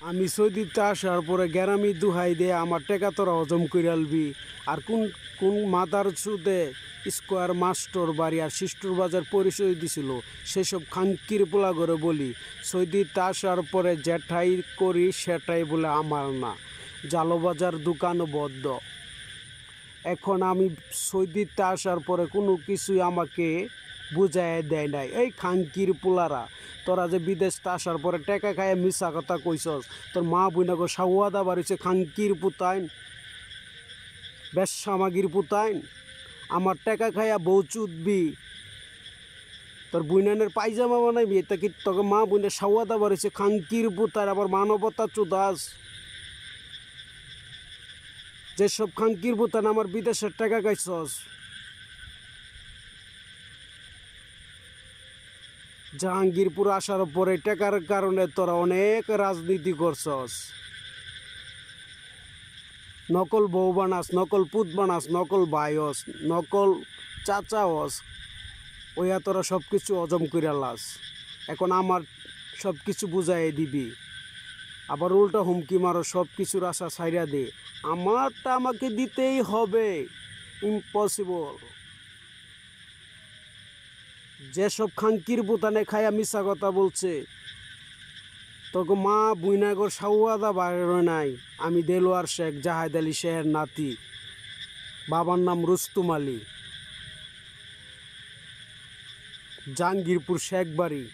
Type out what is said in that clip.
আমি সৌদিতে আসার পরে গ্যারামি দুহাই দিয়ে আমার টেকা তোরা হজম করে আলবি। আর কোন কোন মাদার সুদে স্কোয়ার মাস্টর বাড়ি আর শিষ্টুর বাজার পরিচয় দিছিল সেসব খাঙ্কির পোলা করে বলি সৌদিতে আসার পরে যেটাই করি সেটাই বলে আমার না। জালোবাজার দোকান বদ্ধ। এখন আমি সৌদিতে আসার পরে কোনো কিছুই আমাকে বুঝাই দেয় নাই। এই খাঙ্কির পোলারা, তোরা যে বিদেশটা আসার পরে টেকা খায় মিশা কথা কইসস, তোর মা বইনাকে সাওয়াদা বাড়িছে খাঙ্কির পুতাইন, বেশামাগির পুতাইন। আমার টেকা খাইয়া বউ চুদবি, তোর বুইনানের পায়জামা বানাইবি, এটা কি তোকে মা বইনের সাওয়াদা বাড়িছে খাঙ্কির পুতাইন। আবার মানবতা চুদাস। যেসব খাঙ্কির পুতান আমার বিদেশের টাকা খাইছস। জাহাঙ্গীরপুর আসার পরে টাকার কারণে তোরা অনেক রাজনীতি করছস। নকল বউ বানাস, নকল পুত বানাস, নকল ভাইস, নকল চাচা হস। ওইয়া তোরা সব কিছু হজম করে লাস। এখন আমার সব কিছু বুঝাই দিবি, আবার উল্টা হুমকি মারো সব কিছুর আশা ছাইরা দে। আমারটা আমাকে দিতেই হবে, ইম্পসিবল। যেসব খাঙ্কির বুতানে খায়া মিশা কথা বলছে, তোকে মা বুইনাগর সাউয়াদা বাইরে নাই। আমি দেলোয়ার শেখ, জাহেদ আলী শেহের নাতি, বাবার নাম রুস্তুম আলী, জাহাঙ্গীরপুর শেখ বাড়ি।